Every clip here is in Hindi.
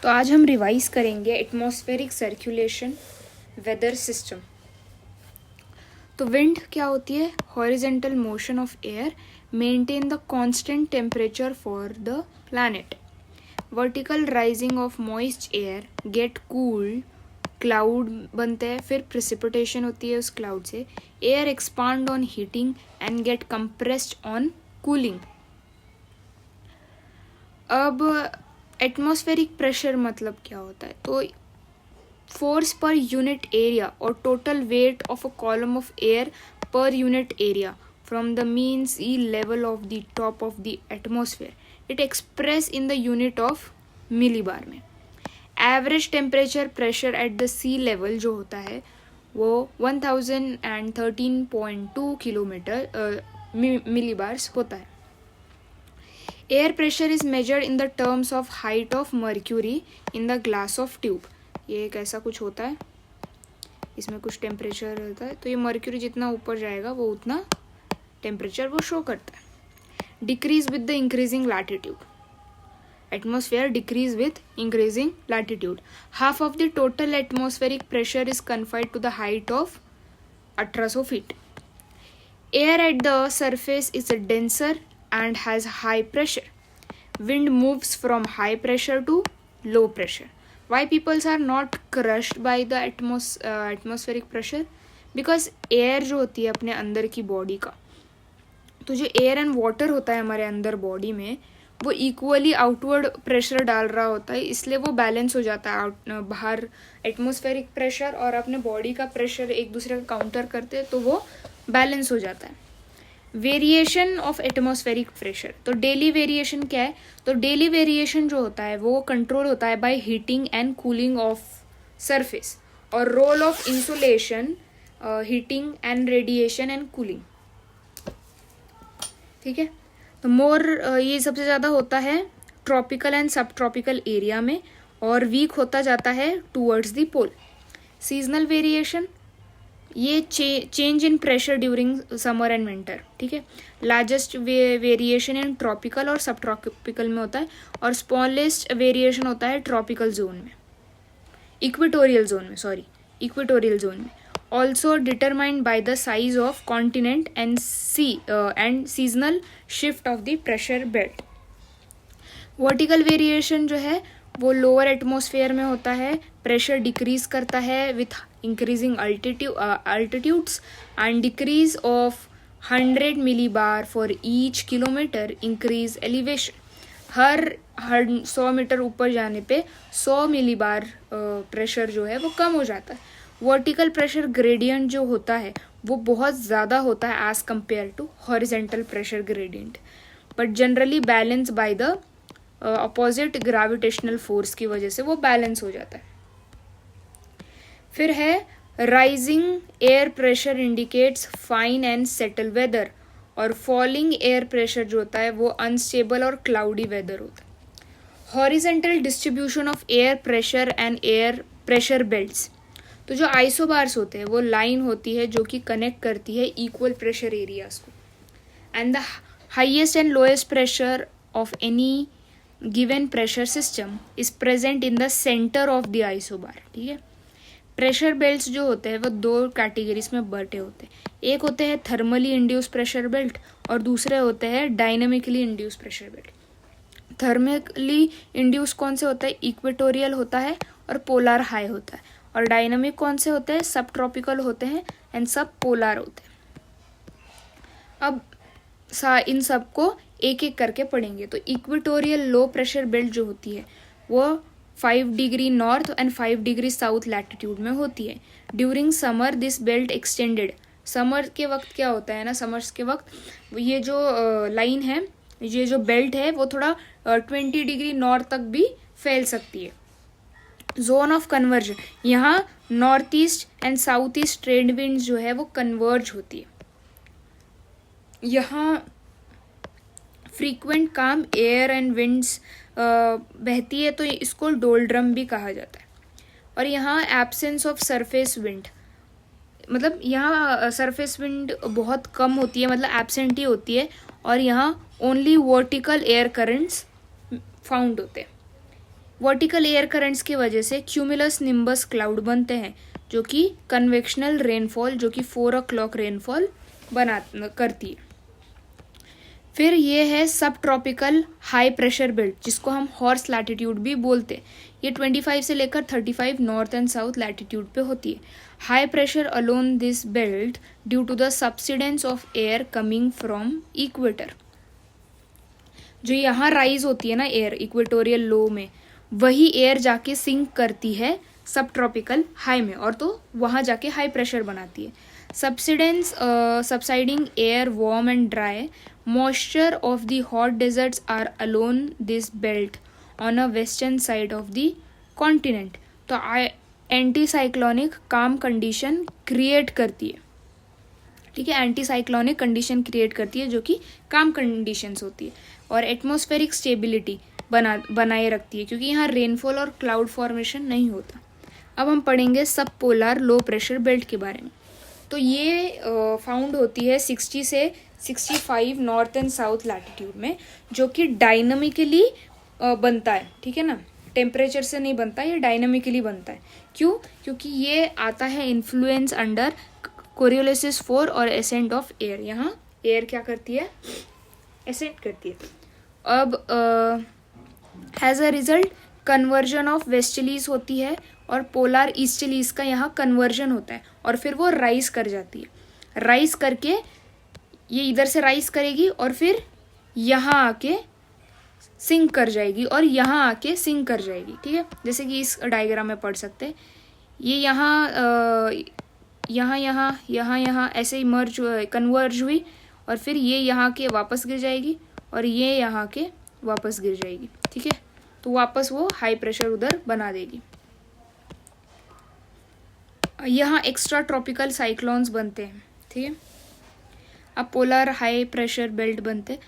तो आज हम रिवाइज करेंगे एटमॉस्फेरिक सर्कुलेशन वेदर सिस्टम। तो विंड क्या होती है? Horizontal motion of air maintain the constant temperature for the planet. Vertical rising of moist air get cooled, cloud बनते हैं, फिर प्रिसिपिटेशन होती है उस क्लाउड से, air expand on heating and get compressed on cooling. अब एटमॉस्फेरिक प्रेशर मतलब क्या होता है? तो फोर्स पर यूनिट एरिया और total weight of a column of air पर unit area from the mean sea level of the top of the atmosphere, it express in the unit of millibar में। Average temperature pressure at the sea level जो होता है वो 1013.2 किलोमीटर मिलीबार्स होता है। Air pressure is measured in the terms of height of mercury in the glass of tube. ये एक ऐसा कुछ होता है, इसमें कुछ टेम्परेचर होता है, तो ये मर्क्यूरी जितना ऊपर जाएगा वो उतना टेम्परेचर वो शो करता है। Decrease with the increasing latitude, atmosphere decrease with increasing latitude. Half of the total atmospheric pressure is confined to the height of 1800 feet. Air at the surface is denser and has high pressure. Wind moves from high pressure to low pressure. Why peoples are not crushed by the atmospheric pressure? Because air जो होती है अपने अंदर की बॉडी का, तो जो एयर एंड वाटर होता है हमारे अंदर बॉडी में, वो इक्वली आउटवर्ड प्रेशर डाल रहा होता है, इसलिए वो बैलेंस हो जाता है। बाहर एटमॉस्फेरिक प्रेशर और अपने बॉडी का प्रेशर एक दूसरे का काउंटर करते हैं, तो वो बैलेंस हो जाता है। वेरिएशन ऑफ एटमॉस्फेरिक प्रेशर, तो डेली वेरिएशन क्या है? तो डेली वेरिएशन जो होता है वो कंट्रोल होता है by heating and cooling of surface, और role of insulation, heating and radiation and cooling. ठीक है, तो मोर ये सबसे ज़्यादा होता है tropical and sub tropical area में, और वीक होता जाता है towards the pole. Seasonal variation, ये change in pressure during summer and winter. ठीक है, लार्जेस्ट वेरिएशन इन ट्रॉपिकल और सब ट्रॉपिकल में होता है, और स्मॉलेस्ट वेरिएशन होता है ट्रॉपिकल जोन में, इक्वेटोरियल जोन में। Also determined by the size of continent and seasonal shift of the pressure belt. Vertical variation जो है वो लोअर एटमॉस्फेयर में होता है, प्रेशर डिक्रीज करता है with increasing altitudes and decrease of 100 millibar for each kilometre increase elevation. हर 100 मीटर ऊपर जाने पे 100 मिलीबार प्रेशर जो है वो कम हो जाता है। वर्टिकल प्रेशर ग्रेडियंट जो होता है वो बहुत ज़्यादा होता है as compare to horizontal pressure gradient, but generally balance by the opposite gravitational force की वजह से वो बैलेंस हो जाता है। फिर है rising air pressure indicates fine and settle weather, और फॉलिंग एयर प्रेशर जो होता है वो अनस्टेबल और क्लाउडी वेदर होता है। Horizontal distribution of air pressure and air pressure belts, तो जो आइसोबार्स होते हैं वो लाइन होती है जो कि कनेक्ट करती है इक्वल प्रेशर एरियाज को, and the highest and lowest pressure of any given pressure system is present in the centre of the isobar. ठीक है, प्रेशर बेल्ट्स जो होते हैं वो दो कैटेगरीज में बटे होते हैं, एक होते हैं थर्मली इंड्यूस प्रेशर बेल्ट और दूसरे होते हैं dynamically induce pressure belt. Thermally induce कौन से होता है? इक्वेटोरियल होता है और पोलर हाई होता है, और डायनामिक कौन से होते हैं? सब ट्रॉपिकल होते हैं एंड सब पोलर होते हैं। अब इन सब को एक एक करके पढ़ेंगे। तो इक्वेटोरियल लो प्रेशर बेल्ट जो होती है वो 5 degree north and 5 degree south latitude में होती है। During summer this belt extended, summer के वक्त क्या होता है ना, समर्स के वक्त ये जो लाइन है, ये जो बेल्ट है वो थोड़ा 20 डिग्री नॉर्थ तक भी फैल सकती है। जोन ऑफ कन्वर्जन, यहाँ north east and south east trade wind जो है वो कन्वर्ज होती है। यहाँ फ्रीक्वेंट काम एयर एंड विंड्स बहती है, तो इसको डोल्ड्रम भी कहा जाता है। और यहाँ एब्सेंस ऑफ सरफेस विंड, मतलब यहाँ सरफेस विंड बहुत कम होती है, मतलब एब्सेंट ही होती है, और यहाँ only vertical air currents found होते हैं। वर्टिकल एयर करंट्स की वजह से क्यूमुलस निम्बस क्लाउड बनते हैं जो कि कन्वेक्शनल रेनफॉल जो कि 4 o'clock रेनफॉल करती है। फिर ये है सब ट्रॉपिकल हाई प्रेशर बेल्ट जिसको हम हॉर्स लैटिट्यूड भी बोलते हैं। ये 25 से लेकर 35 नॉर्थ एंड साउथ लैटिट्यूड पे होती है। High pressure along this belt due to the subsidence of air coming from equator. जो यहाँ राइज होती है ना एयर इक्वेटोरियल लो में, वही एयर जाके सिंक करती है सब ट्रॉपिकल हाई में और तो वहाँ जाके हाई प्रेशर बनाती है। Subsiding air warm and dry, moisture of the hot deserts are along this belt on a western side of the continent. तो एंटी साइक्लोनिक काम कंडीशन क्रिएट करती है, ठीक है, एंटी साइक्लोनिक कंडीशन क्रिएट करती है जो कि काम कंडीशंस होती है और एटमॉस्फेरिक स्टेबिलिटी बनाए रखती है क्योंकि यहाँ रेनफॉल और क्लाउड फॉर्मेशन नहीं होता। अब हम पढ़ेंगे सब पोलर लो प्रेशर बेल्ट के बारे में। तो ये फाउंड होती है 60 से 65 नॉर्थ एंड साउथ लैटिट्यूड में, जो कि डायनामिकली बनता है, ठीक है ना, टेम्परेचर से नहीं बनता, ये डायनामिकली बनता है। क्यों? क्योंकि ये आता है इन्फ्लुएंस अंडर कोरियोलिसिस 4 और एसेंट ऑफ एयर। यहाँ एयर क्या करती है? एसेंट करती है। अब as a result convergence of westerlies होती है और पोलर ईस्टलीज का यहाँ कन्वर्जन होता है और फिर वो राइज कर जाती है। राइज करके ये इधर से राइज करेगी और फिर यहाँ आके सिंक कर जाएगी और यहाँ आके सिंक कर जाएगी, ठीक है, जैसे कि इस डायग्राम में पढ़ सकते हैं। ये यहाँ ऐसे ही कन्वर्ज हुई और फिर ये यहाँ के वापस गिर जाएगी और ये यहाँ के वापस गिर जाएगी, ठीक है, तो वापस वो हाई प्रेशर उधर बना देगी। यहाँ एक्स्ट्रा ट्रॉपिकल साइक्लोन्स बनते हैं, ठीक है। अब पोलर हाई प्रेशर बेल्ट बनते हैं।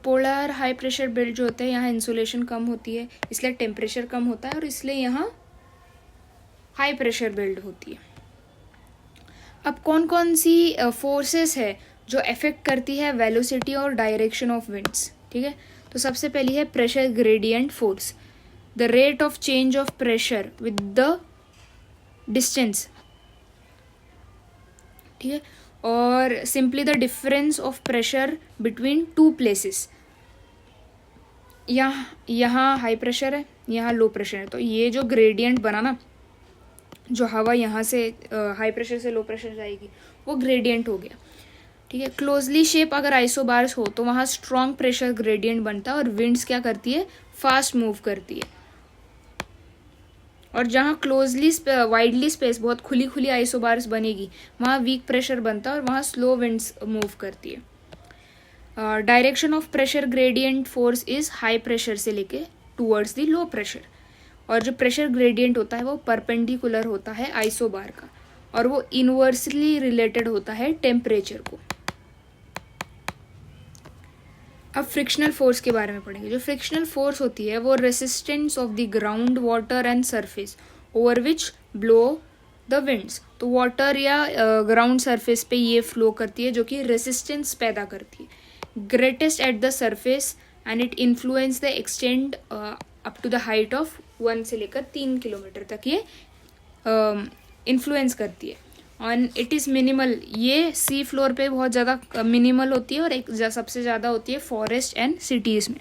पोलर हाई प्रेशर बेल्ट जो होते हैं यहाँ इंसुलेशन कम होती है, इसलिए टेम्परेचर कम होता है और इसलिए यहाँ हाई प्रेशर बेल्ट होती है। अब कौन कौन सी फोर्सेस है जो अफेक्ट करती है वेलोसिटी और डायरेक्शन ऑफ विंड्स, ठीक है। तो सबसे पहली है pressure gradient force, the rate of change of pressure with the distance, ठीक है, और simply the difference of pressure between two places. यहाँ हाई प्रेशर है, यहाँ लो प्रेशर है, तो ये जो ग्रेडियंट बना ना, जो हवा यहाँ से हाई प्रेशर से लो प्रेशर जाएगी, वो ग्रेडियंट हो गया, ठीक है। क्लोजली शेप अगर आइसोबार्स हो तो वहाँ स्ट्रॉन्ग प्रेशर ग्रेडियंट बनता है और विंड्स क्या करती है? फास्ट मूव करती है। और जहाँ क्लोजली वाइडली स्पेस बहुत खुली खुली आइसोबार्स बनेगी वहाँ वीक प्रेशर बनता है और वहाँ स्लो विंड्स मूव करती है। Direction of pressure gradient force is high pressure से लेके टूवर्ड्स द लो प्रेशर, और जो प्रेशर ग्रेडियंट होता है वो परपेंडिकुलर होता है आइसोबार का और वो इनवर्सली रिलेटेड होता है टेम्परेचर को। अब फ्रिक्शनल फोर्स के बारे में पढ़ेंगे। जो फ्रिक्शनल फोर्स होती है वो resistance of the ground water and surface over which blow the winds. तो वाटर या ग्राउंड सरफेस पे ये फ्लो करती है जो कि रेसिस्टेंस पैदा करती है। Greatest at the surface and it influence the extend up to the height of 1 से लेकर 3 किलोमीटर तक ये इन्फ्लुएंस करती है। और इट इज़ मिनिमल, ये सी फ्लोर पे बहुत ज़्यादा मिनिमल होती है और एक सबसे ज़्यादा होती है फॉरेस्ट एंड सिटीज़ में।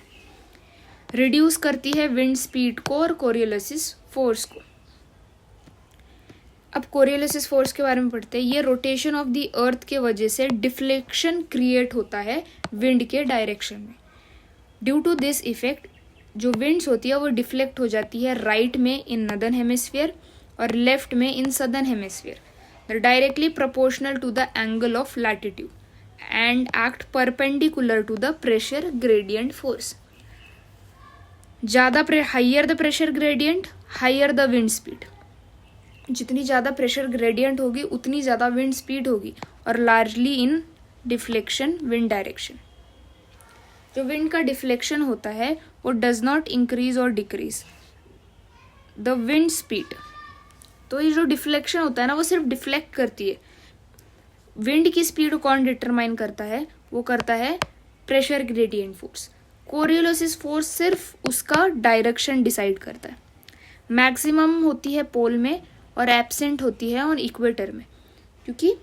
रिड्यूस करती है विंड स्पीड को और कोरियोलिसिस फोर्स को। अब कोरियोलिसिस फोर्स के बारे में पढ़ते हैं। ये रोटेशन ऑफ द अर्थ के वजह से डिफ्लेक्शन क्रिएट होता है विंड के डायरेक्शन में। ड्यू टू दिस इफेक्ट जो विंड्स होती है वो डिफ्लेक्ट हो जाती है राइट में इन नदर्न हेमिस्फीयर और लेफ्ट में in southern hemisphere. They're directly proportional to the angle of latitude and act perpendicular to the pressure gradient force. ज़्यादा higher the pressure gradient higher the wind speed. जितनी ज़्यादा प्रेशर ग्रेडियंट होगी उतनी ज़्यादा विंड स्पीड होगी और लार्जली इन डिफ्लेक्शन विंड डायरेक्शन। जो विंड का डिफ्लेक्शन होता है वो डज नॉट इंक्रीज और डिक्रीज द विंड स्पीड। तो ये जो डिफ्लेक्शन होता है ना वो सिर्फ डिफ्लेक्ट करती है। विंड की स्पीड कौन डिटरमाइन करता है? वो करता है प्रेशर ग्रेडियंट फोर्स। कोरियोलिसिस फोर्स सिर्फ उसका डायरेक्शन डिसाइड करता है। मैक्सिमम होती है पोल में और एब्सेंट होती है ऑन इक्वेटर में, क्योंकि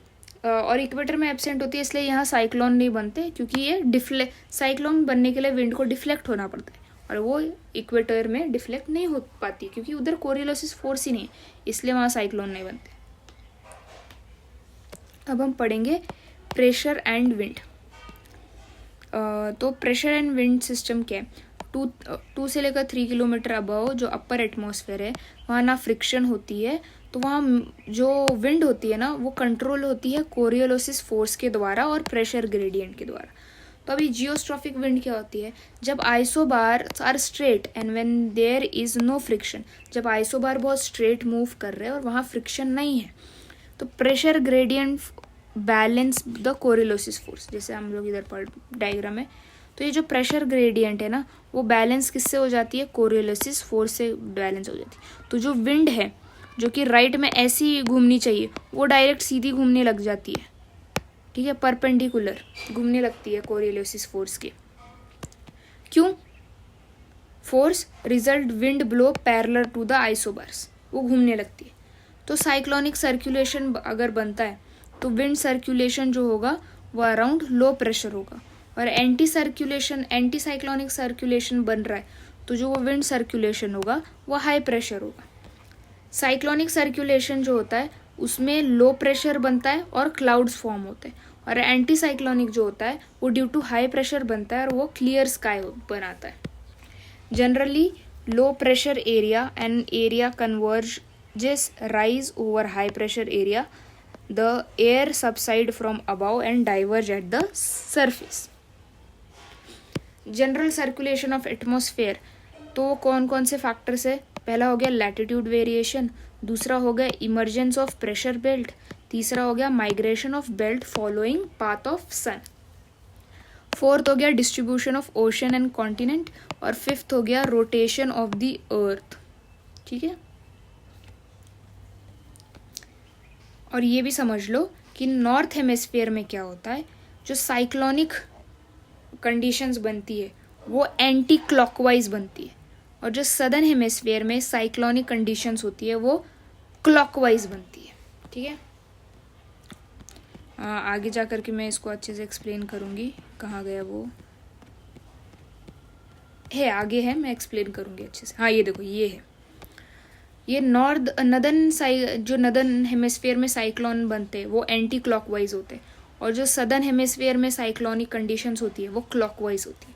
और इक्वेटर में एब्सेंट होती है, इसलिए यहाँ साइक्लोन नहीं बनते, क्योंकि ये साइक्लोन बनने के लिए विंड को डिफ्लेक्ट होना पड़ता है और वो इक्वेटर में डिफ्लेक्ट नहीं हो पाती, क्योंकि उधर कोरियोलिसिस फोर्स ही नहीं है, इसलिए वहाँ साइक्लोन नहीं बनते। अब हम पढ़ेंगे प्रेशर एंड विंड। तो प्रेशर एंड विंड सिस्टम क्या है? 2 से लेकर 3 किलोमीटर अबव जो अपर एटमॉस्फेयर है वहाँ ना फ्रिक्शन होती है, तो वहाँ जो विंड होती है ना वो कंट्रोल होती है कोरियोलिसिस फोर्स के द्वारा और प्रेशर ग्रेडियंट के द्वारा। तो अभी जियोस्ट्रॉफिक विंड क्या होती है? जब isobar are straight and when there is no friction, जब आइसोबार बहुत स्ट्रेट मूव कर रहे हैं और वहाँ फ्रिक्शन नहीं है, तो pressure gradient balance the Coriolis force. जैसे हम लोग इधर पढ़ डायग्राम है, तो ये जो प्रेशर ग्रेडियंट है ना वो बैलेंस किससे हो जाती है? कोरियोलिसिस फोर्स से बैलेंस हो जाती है। तो जो विंड है जो कि राइट में ऐसी घूमनी चाहिए वो डायरेक्ट सीधी घूमने लग जाती है, ठीक है, परपेंडिकुलर घूमने लगती है कोरियोलिसिस फोर्स के। क्यों? Force result wind blow parallel to the isobars, वो घूमने लगती है। तो साइक्लोनिक सर्कुलेशन अगर बनता है तो विंड सर्कुलेशन जो होगा वो अराउंड लो प्रेशर होगा, और एंटी साइक्लोनिक सर्कुलेशन बन रहा है तो जो वो विंड सर्कुलेशन होगा वो हाई प्रेशर होगा। साइक्लोनिक सर्कुलेशन जो होता है उसमें लो प्रेशर बनता है और क्लाउड्स फॉर्म होते हैं, और एंटी साइक्लोनिक जो होता है वो ड्यू टू हाई प्रेशर बनता है और वो क्लियर स्काई बनाता है। Generally low pressure area and area converges rise over high pressure area, the air subside from above and diverge at the surface. General circulation of atmosphere, तो कौन कौन से फैक्टर्स है? पहला हो गया लैटिट्यूड वेरिएशन, दूसरा हो गया इमर्जेंस ऑफ प्रेशर बेल्ट, तीसरा हो गया migration of belt following path of sun, fourth हो गया distribution of ocean and continent, और फिफ्थ हो गया रोटेशन ऑफ द अर्थ। ठीक है, और ये भी समझ लो कि नॉर्थ हेमिस्फीयर में क्या होता है, जो साइक्लोनिक कंडीशंस बनती है वो एंटी क्लॉकवाइज बनती है, और जो सदर्न हेमिस्फीयर में साइक्लोनिक कंडीशंस होती है वो क्लॉकवाइज बनती है। ठीक है, आगे जा कर के मैं इसको अच्छे से एक्सप्लेन करूँगी। कहाँ गया वो है? आगे है, मैं एक्सप्लेन करूँगी अच्छे से। हाँ, ये देखो, ये है, ये जो नदर्न हेमिस्फीयर में साइक्लोन बनते हैं वो एंटी क्लॉकवाइज होते हैं, और जो सदर्न हेमिस्फीयर में साइक्लोनिक कंडीशंस होती है वो क्लॉकवाइज होती है।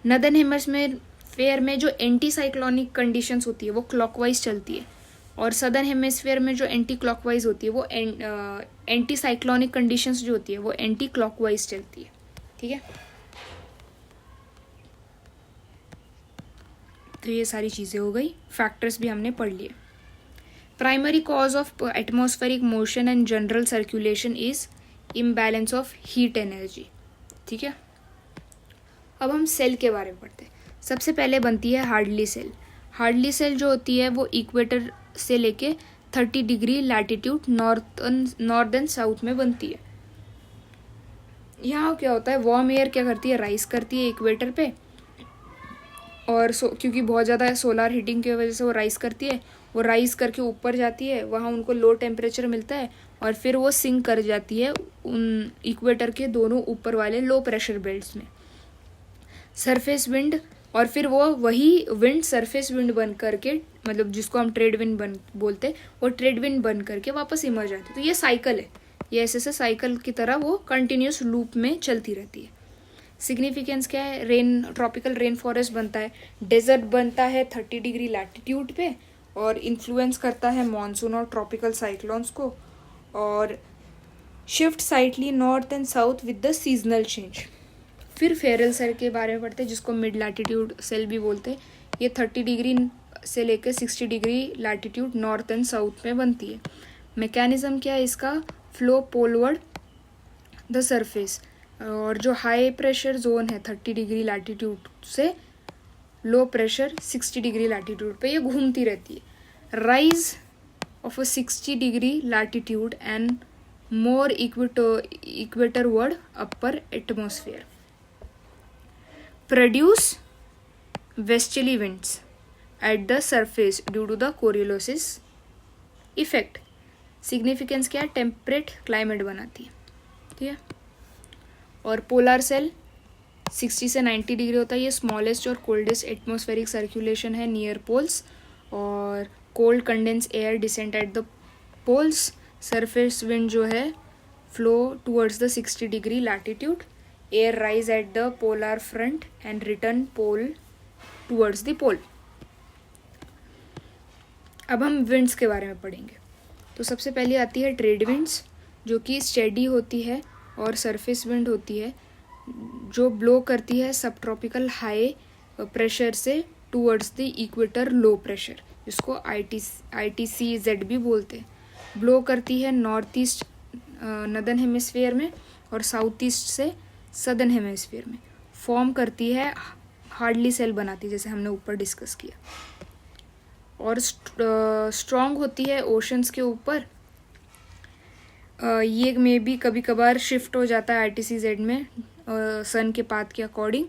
नदर्न हेमिस्फीयर में जो एंटी साइक्लोनिक कंडीशंस होती है वो क्लॉकवाइज चलती है, और सदर्न हेमिस्फीयर में जो एंटी क्लॉकवाइज होती है वो एंटी साइक्लोनिक कंडीशंस जो होती है वो एंटी क्लॉकवाइज चलती है। ठीक है, तो ये सारी चीज़ें हो गई, फैक्टर्स भी हमने पढ़ लिए। Primary cause of atmospheric motion and general circulation is imbalance of heat energy. ठीक है, अब हम सेल के बारे में पढ़ते हैं। सबसे पहले बनती है हार्डली सेल। हार्डली सेल जो होती है वो इक्वेटर से लेके 30 डिग्री लैटिट्यूड नॉर्दर्न साउथ में बनती है। यहाँ क्या होता है, वार्म एयर क्या करती है, राइज करती है इक्वेटर पे, और क्योंकि बहुत ज़्यादा सोलर हीटिंग की वजह से वो राइज करती है, वो राइज करके ऊपर जाती है, वहाँ उनको लो टेम्परेचर मिलता है, और फिर वो सिंक कर जाती है उन इक्वेटर के दोनों ऊपर वाले लो प्रेशर बेल्ट्स में। सरफेस विंड, और फिर वो वही विंड सरफेस विंड बन करके, मतलब जिसको हम ट्रेड विंड बोलते हैं, वो ट्रेड विंड बन करके वापस इमर्ज आती है। तो ये साइकिल है, ये ऐसे साइकिल की तरह वो कंटिन्यूस लूप में चलती रहती है। सिग्निफिकेंस क्या है? ट्रॉपिकल रेन फॉरेस्ट बनता है, डेजर्ट बनता है 30 डिग्री लैटिट्यूड पे, और इन्फ्लुएंस करता है मॉनसून और ट्रॉपिकल साइक्लोन्स को, और shift slightly north and south with the seasonal change. फिर फेरल सेल के बारे में पढ़ते हैं, जिसको मिड लैटिट्यूड सेल भी बोलते हैं। ये 30 डिग्री से लेकर 60 degree latitude north and south में बनती है। मैकेनिज्म क्या है इसका? फ्लो पोलवर्ड द सरफेस, और जो हाई प्रेशर जोन है 30 डिग्री लैटिट्यूड से लो प्रेशर 60 डिग्री लैटिट्यूड पे ये घूमती रहती है। Rise of a 60 degree latitude and more equatorward upper atmosphere. Produce westerly winds at the surface due to the Coriolis effect. Significance क्या है? टेम्परेट क्लाइमेट बनाती है, ठीक है। और पोलर सेल 60 से 90 डिग्री होता है। ये स्मॉलेस्ट और कोल्डेस्ट एटमॉस्फेरिक सर्कुलेशन है नियर पोल्स। और cold condense air descent at the poles. Surface wind जो है flow towards the 60 degree latitude. Air rise at the polar front and return pole towards the pole. अब हम विंड्स के बारे में पढ़ेंगे। तो सबसे पहले आती है ट्रेड विंड्स, जो कि स्टेडी होती है और सरफेस विंड होती है, जो ब्लो करती है सब ट्रॉपिकल हाई प्रेशर से towards the equator low pressure, जिसको ITCZ भी बोलते हैं। ब्लो करती है नॉर्थ ईस्ट नदर्न हेमिस्फीयर में और साउथ ईस्ट से सदर्न हेमिस्फीयर में। फॉर्म करती है हार्डली सेल बनाती है, जैसे हमने ऊपर डिस्कस किया। और स्ट्रॉन्ग होती है ओशंस के ऊपर। ये में भी कभी कभार शिफ्ट हो जाता है ITCZ में सन के पाथ के अकॉर्डिंग।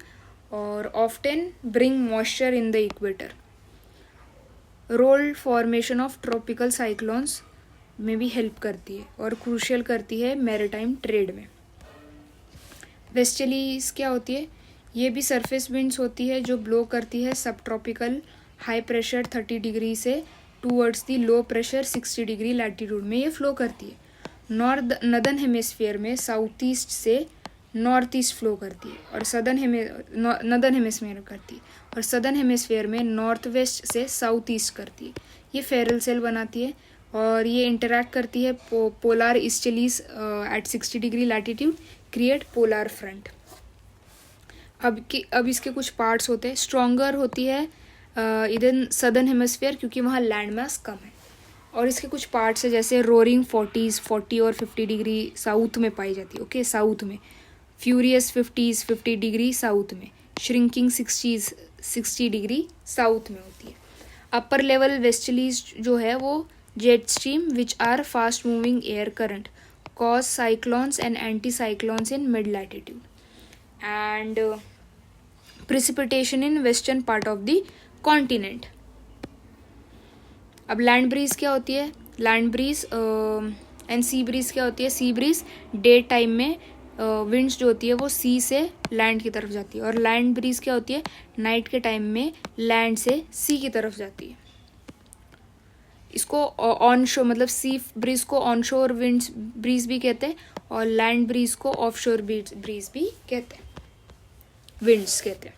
और often bring moisture in the equator. Role formation of tropical cyclones में भी हेल्प करती है और क्रूशियल करती है मैरीटाइम ट्रेड में। वेस्टर्लीज क्या होती है? ये भी सरफेस विंड्स होती है, जो ब्लो करती है सब ट्रॉपिकल हाई प्रेशर 30 डिग्री से towards the low pressure 60 degree latitude में ये फ्लो करती है। नदर्न हेमिस्फीयर में साउथ ईस्ट से नॉर्थ ईस्ट फ्लो करती है और नदर्न हेमिस्फीयर करती है, और सदर्न हेमिस्फीयर में नॉर्थ वेस्ट से साउथ ईस्ट करती है। ये फेरल सेल बनाती है और ये इंटरैक्ट करती है polar easterlies at 60 degree latitude, create polar front. अब इसके कुछ पार्ट्स होते हैं। स्ट्रॉन्गर होती है इधर सदर्न हेमिस्फीयर, क्योंकि वहाँ लैंड मास कम है। और इसके कुछ पार्ट्स है, जैसे रोरिंग 40 और 50 डिग्री साउथ में पाई जाती है, ओके, साउथ में। फ्यूरियस 50 डिग्री साउथ में। श्रिंकिंग 60 डिग्री साउथ में होती है। अपर लेवल वेस्टर्लीज जो है वो jet stream which are fast moving air current cause cyclones and anti cyclones in mid latitude and precipitation in western part of the continent. अब लैंड ब्रीज क्या होती है? Land breeze and sea breeze क्या होती है? सी ब्रीज डे टाइम में विंड्स जो होती है वो सी से लैंड की तरफ जाती है, और लैंड ब्रीज क्या होती है? नाइट के टाइम में लैंड से सी की तरफ जाती है। इसको ऑन शोर मतलब सी ब्रीज को ऑन शोर विंड्स ब्रीज भी कहते हैं, और लैंड ब्रीज को ऑफ शोर ब्रीज भी कहते हैं, विंड्स कहते हैं।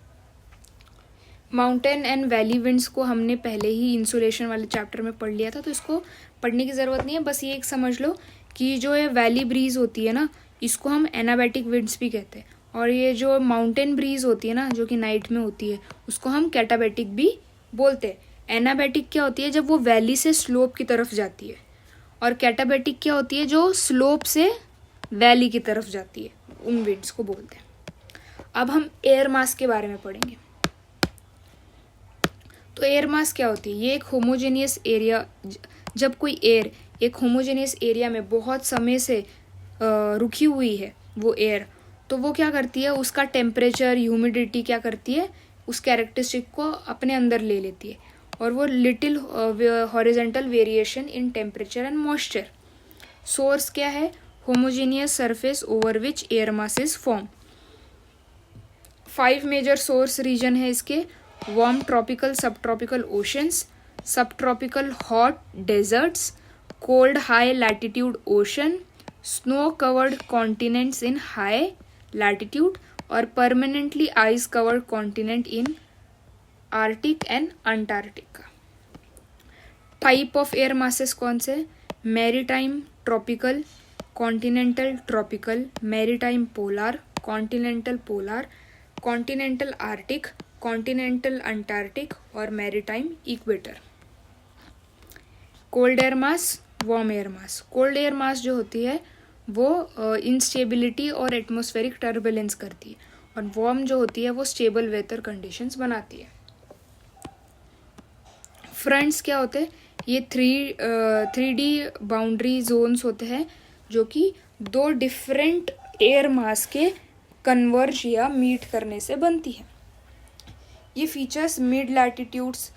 माउंटेन एंड वैली विंड्स को हमने पहले ही इंसुलेशन वाले चैप्टर में पढ़ लिया था, तो इसको पढ़ने की ज़रूरत नहीं है। बस ये एक समझ लो कि जो ये वैली ब्रीज होती है ना, इसको हम एनाबैटिक विंड्स भी कहते हैं, और ये जो माउंटेन ब्रीज होती है ना, जो कि नाइट में होती है, उसको हम कैटाबैटिक भी बोलते हैं। एनाबैटिक क्या होती है? जब वो वैली से स्लोप की तरफ जाती है, और कैटाबैटिक क्या होती है? जो स्लोप से वैली की तरफ जाती है, उन विंड्स को बोलते हैं। अब हम एयर मास के बारे में पढ़ेंगे। तो एयर मास क्या होती है? ये एक होमोजेनियस एरिया, जब कोई एयर एक होमोजेनियस एरिया में बहुत समय से रुकी हुई है वो एयर, तो वो क्या करती है? उसका टेम्परेचर, ह्यूमिडिटी क्या करती है? उस कैरेक्टरिस्टिक को अपने अंदर ले लेती है, और वो little horizontal variation in temperature and moisture. Source क्या है? Homogeneous surface over which air mass is form. 5 major source region है इसके। Warm tropical sub tropical oceans, sub tropical hot deserts, cold high latitude ocean, snow covered continents in high latitude, और permanently ice covered continent in Arctic and Antarctica. Type of air masses कौन से? Maritime tropical, continental tropical, maritime polar, continental polar, continental Arctic, continental Antarctic और maritime equator. Cold air mass, warm air मास। कोल्ड एयर मास जो होती है वो इंस्टेबिलिटी और एटमॉस्फेरिक टर्बुलेंस करती है, और वार्म जो होती है वो स्टेबल वेदर कंडीशंस बनाती है। फ्रंट्स क्या होते हैं? ये 3D बाउंड्री जोन्स होते हैं, जो कि 2 डिफरेंट एयर मास के कन्वर्ज या मीट करने से बनती है। ये फीचर्स मिड लैटिट्यूड्स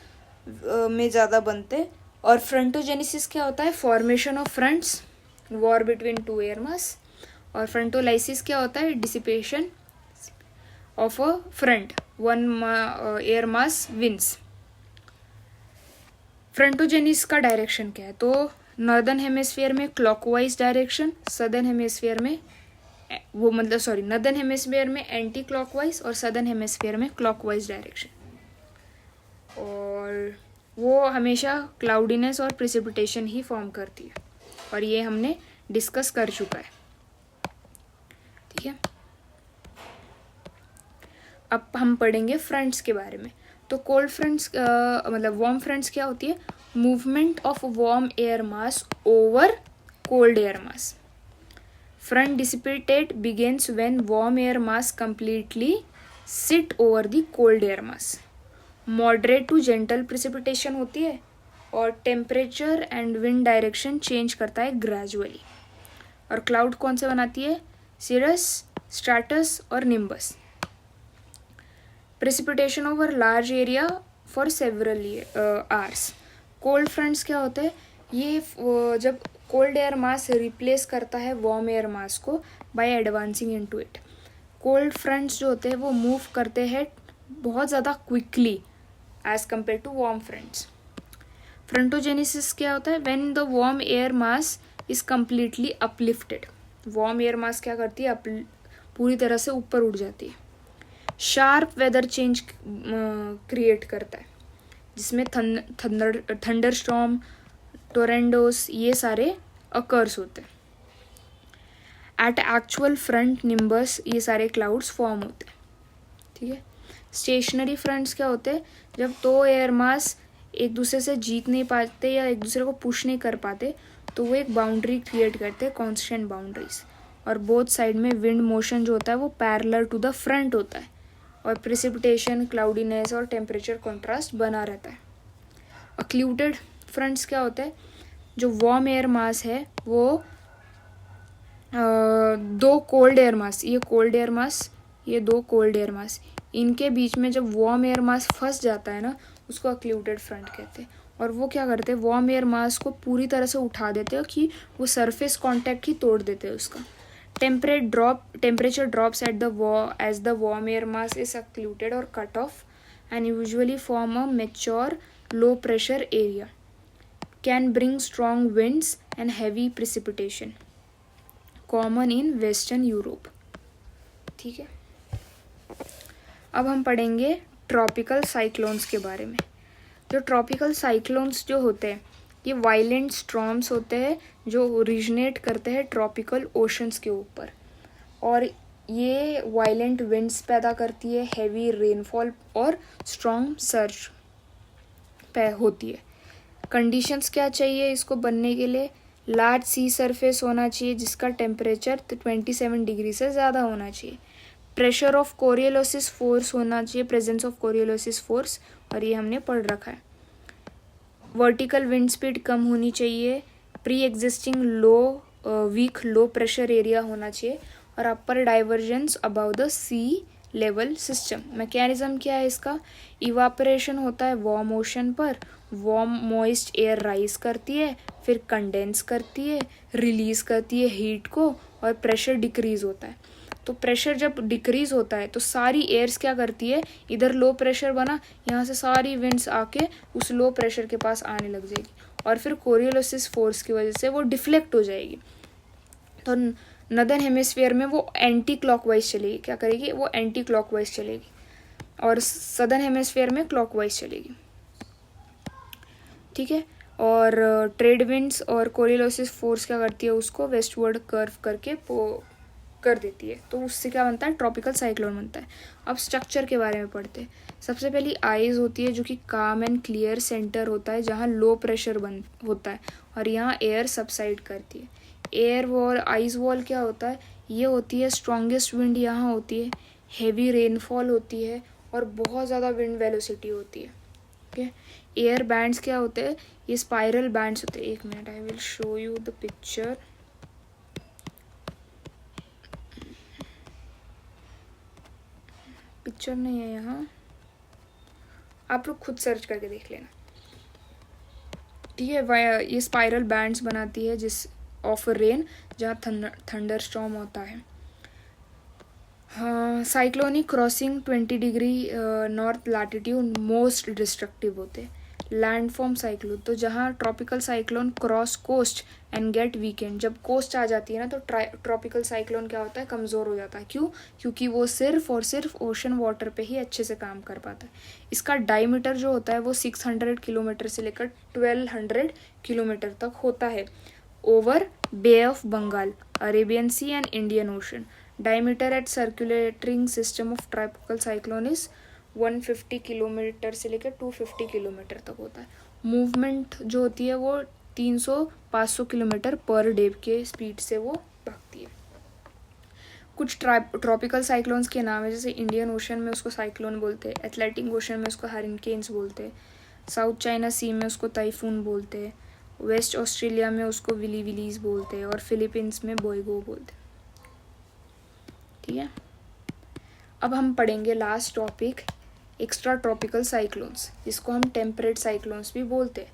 में ज़्यादा बनते। और फ्रंटोजेनेसिस क्या होता है? Formation of fronts, war between two air mass. और फ्रंटोलाइसिस क्या होता है? Dissipation of a front, one air mass wins. Frontogenesis का डायरेक्शन क्या है? तो नॉर्दर्न हेमिस्फीयर में क्लॉकवाइज डायरेक्शन, सदर्न हेमिस्फीयर में नॉर्दर्न हेमिस्फीयर में एंटी क्लॉकवाइज और सदर्न हेमिस्फीयर में क्लॉकवाइज डायरेक्शन। और वो हमेशा क्लाउडीनेस और प्रिसिपिटेशन ही फॉर्म करती है, और ये हमने डिस्कस कर चुका है। ठीक है, अब हम पढ़ेंगे फ्रंट्स के बारे में। तो कोल्ड फ्रंट्स वार्म फ्रंट्स क्या होती है? Movement of warm air mass over cold air mass. Front dissipate begins when warm air mass completely sit over the cold air mass. Moderate to gentle precipitation होती है, और temperature and wind direction change करता है gradually. और cloud कौन से बनाती है? cirrus, stratus और nimbus. Precipitation over large area for several hours. Cold fronts क्या होते हैं? ये जब कोल्ड एयर मास रिप्लेस करता है वार्म एयर मास को by advancing into it. Cold fronts जो होते हैं वो मूव करते हैं बहुत ज़्यादा quickly as compare to warm fronts. Frontogenesis क्या होता है? When the warm air mass is completely uplifted. Warm air mass क्या करती है? पूरी तरह से ऊपर उठ जाती है। शार्प वेदर चेंज क्रिएट करता है, जिसमें थंडर स्टॉर्म, टोरेंडोस, ये सारे अकर्स होते हैं। एट एक्चुअल फ्रंट निम्बस ये सारे क्लाउड्स फॉर्म होते हैं। ठीक है, स्टेशनरी फ्रंट्स क्या होते हैं? जब दो एयर मास एक दूसरे से जीत नहीं पाते या एक दूसरे को पुश नहीं कर पाते, तो वो एक बाउंड्री क्रिएट करते हैं, कॉन्स्टेंट बाउंड्रीज। और बोथ साइड में विंड मोशन जो होता है वो पैरेलल टू द फ्रंट होता है, और प्रेसिपिटेशन, क्लाउडीनेस और टेम्परेचर कॉन्ट्रास्ट बना रहता है। अक्लूटेड फ्रंट्स क्या होता है? जो वार्म एयर मास है वो दो कोल्ड एयर मास, ये कोल्ड एयर मास, ये दो कोल्ड एयर मास, इनके बीच में जब वार्म एयर मास फंस जाता है ना, उसको अक्लूटेड फ्रंट कहते हैं। और वो क्या करते हैं? वार्म एयर मास को पूरी तरह से उठा देते हैं कि वो सरफेस कांटेक्ट ही तोड़ देते हैं उसका। Temperature drops at the edge the warm air mass is occluded और cut off and usually form a mature low pressure area, can bring strong winds and heavy precipitation, common in western Europe. ठीक है, अब हम पढ़ेंगे ट्रॉपिकल साइक्लोन्स के बारे में। जो ट्रॉपिकल साइक्लोन्स जो होते हैं ये वायलेंट स्टॉर्म्स होते हैं जो ओरिजिनेट करते हैं ट्रॉपिकल ओशंस के ऊपर, और ये वायलेंट विंड्स पैदा करती है, हैवी रेनफॉल और स्ट्रॉन्ग सर्ज होती है। कंडीशंस क्या चाहिए इसको बनने के लिए? लार्ज सी सरफेस होना चाहिए जिसका टेम्परेचर 27 डिग्री से ज़्यादा होना चाहिए। प्रेशर ऑफ कोरियोलिसिस फोर्स होना चाहिए, प्रेजेंस ऑफ कोरियोलिसिस फोर्स, और ये हमने पढ़ रखा है। वर्टिकल विंड स्पीड कम होनी चाहिए। Pre existing weak low pressure area होना चाहिए, और upper divergence above the sea level system. Mechanism क्या है इसका? इवापोरेशन होता है वार्म ओशन पर, वार्म मॉइस्ट एयर राइज करती है, फिर कंडेंस करती है, रिलीज करती है हीट को, और प्रेशर डिक्रीज होता है। तो प्रेशर जब डिक्रीज होता है तो सारी एयर्स क्या करती है? इधर लो प्रेशर बना, यहाँ से सारी विंड्स आके उस लो प्रेशर के पास आने लग जाएगी, और फिर कोरियोलिसिस फोर्स की वजह से वो डिफ्लेक्ट हो जाएगी। तो नॉर्दर्न हेमिस्फीयर में वो एंटी क्लॉकवाइज चलेगी। क्या करेगी? वो एंटी क्लॉकवाइज चलेगी, और सदर्न हेमिस्फीयर में क्लॉकवाइज चलेगी। ठीक है, और ट्रेड विंड्स और कोरियोलिसिस फोर्स क्या करती है? उसको वेस्टवर्ड कर्व करके कर देती है, तो उससे क्या बनता है? ट्रॉपिकल साइक्लोन बनता है। अब स्ट्रक्चर के बारे में पढ़ते हैं। सबसे पहली आइज होती है जो कि काम एंड क्लियर सेंटर होता है जहाँ लो प्रेशर होता है, और यहाँ एयर सबसाइड करती है। एयर वॉल, आइस वॉल क्या होता है? ये होती है स्ट्रॉन्गेस्ट विंड यहाँ होती है, हेवी रेनफॉल होती है, और बहुत ज़्यादा विंड वेलोसिटी होती है। ओके, एयर बैंड्स क्या होते हैं? ये स्पाइरल बैंड्स होते हैं। एक minute, I will show you the picture. Picture नहीं है यहाँ, आप लोग खुद सर्च करके देख लेना, ठीक है। ये स्पाइरल बैंड्स बनाती है जिस ऑफ रेन जहाँ थंडर स्टॉर्म होता है। हाँ, cyclonic crossing 20 degree north latitude most destructive होते हैं। लैंडफॉर्म साइक्लोन, तो जहाँ tropical cyclone cross coast and get weakened, जब कोस्ट आ जाती है ना तो ट्रॉपिकल साइक्लोन क्या होता है, कमज़ोर हो जाता है। क्यों? क्योंकि वो सिर्फ और सिर्फ ओशन वाटर पे ही अच्छे से काम कर पाता है। इसका डायमीटर जो होता है वो 600 किलोमीटर से लेकर 1200 किलोमीटर तक होता है over bay of Bengal, Arabian sea and Indian ocean. Diameter at circulating system of tropical cyclone is 150 kilometre से लेकर 250 किलोमीटर तक होता है। मूवमेंट जो होती है वो 300-500 किलोमीटर पर डे के स्पीड से वो भागती है। कुछ ट्रॉपिकल साइक्लोन्स के नाम है, जैसे इंडियन ओशन में उसको साइक्लोन बोलते हैं, एटलांटिक ओशन में उसको हरिकेन्स बोलते हैं, साउथ चाइना सी में उसको टाइफून बोलते हैं, वेस्ट ऑस्ट्रेलिया में उसको विली विलीज बोलते हैं और फिलीपींस में बोइगो बोलते हैं, ठीक है। अब हम पढ़ेंगे last topic, extra tropical cyclones, जिसको हम टेम्परेट साइक्लोन्स भी बोलते हैं।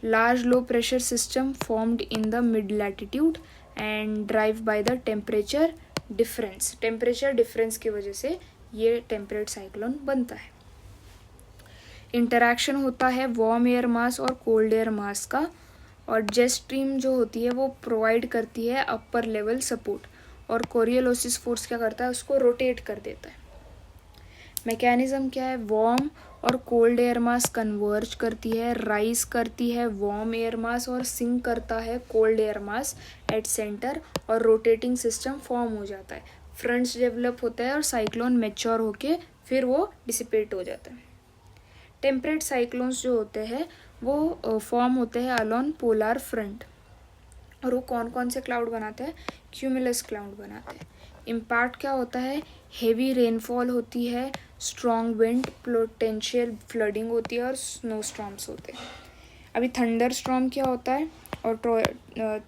Large low pressure system formed in the mid latitude and drive by the temperature difference. Temperature difference की वजह से ये टेम्परेट साइक्लोन बनता है। इंटरैक्शन होता है वार्म एयर मास और कोल्ड एयर मास का, और जेट स्ट्रीम जो होती है वो प्रोवाइड करती है अपर लेवल सपोर्ट, और कोरियोलिसिस फोर्स क्या करता है, उसको रोटेट कर देता है। मैकेनिज्म क्या है, वार्म और कोल्ड एयर मास कन्वर्ज करती है, राइज करती है वार्म एयर मास और सिंक करता है cold air mass at centre, और रोटेटिंग सिस्टम फॉर्म हो जाता है। फ्रंट्स डेवलप होता है और साइक्लोन मैच्योर होके फिर वो डिसिपेट हो जाता है। टेम्परेट साइक्लोन्स जो होते हैं वो फॉर्म होते हैं अलोन पोलर फ्रंट, और वो कौन कौन से क्लाउड बनाते हैं, क्यूमुलस क्लाउड बनाते हैं। इम्पैक्ट क्या होता है, हेवी रेनफॉल होती है, स्ट्रॉन्ग विंड, पोटेंशियल फ्लडिंग होती है और स्नो स्टॉर्म्स होते हैं। अभी थंडर स्टॉर्म क्या होता है और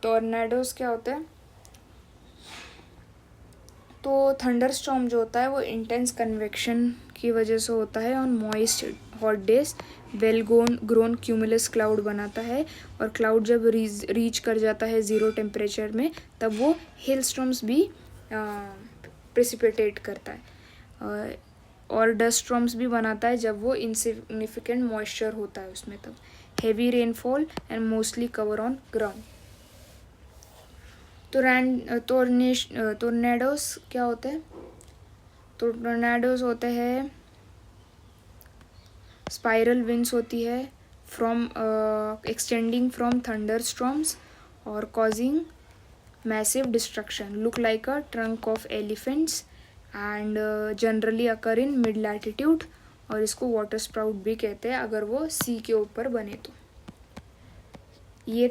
टॉर्नेडोज क्या होता है। तो थंडर स्टॉर्म जो होता है वो इंटेंस कन्वेक्शन की वजह से होता है on moist hot days, well grown cumulus cloud बनाता है, और क्लाउड जब रीच कर जाता है ज़ीरो टेम्परेचर में तब वो हिल स्टॉर्म्स भी प्रेसिपिटेट करता है, और डस्ट स्टॉर्म्स भी बनाता है जब वो इनसिग्निफिकेंट मॉइस्चर होता है उसमें तब। Heavy rainfall and mostly cover on ground. Tornadoes क्या होते हैं, तो टोर्नेडोज होते हैं स्पाइरल विंड्स होती है from extending from thunder storms और causing massive destruction, look like a trunk of elephants and generally occur in mid latitude, और इसको वाटर स्प्राउट भी कहते हैं अगर वो सी के ऊपर बने तो। ये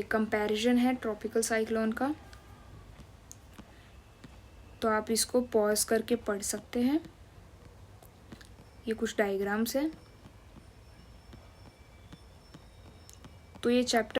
कंपैरिजन है ट्रॉपिकल साइक्लोन का, तो आप इसको पॉज करके पढ़ सकते हैं। ये कुछ डायग्राम्स है, तो ये चैप्टर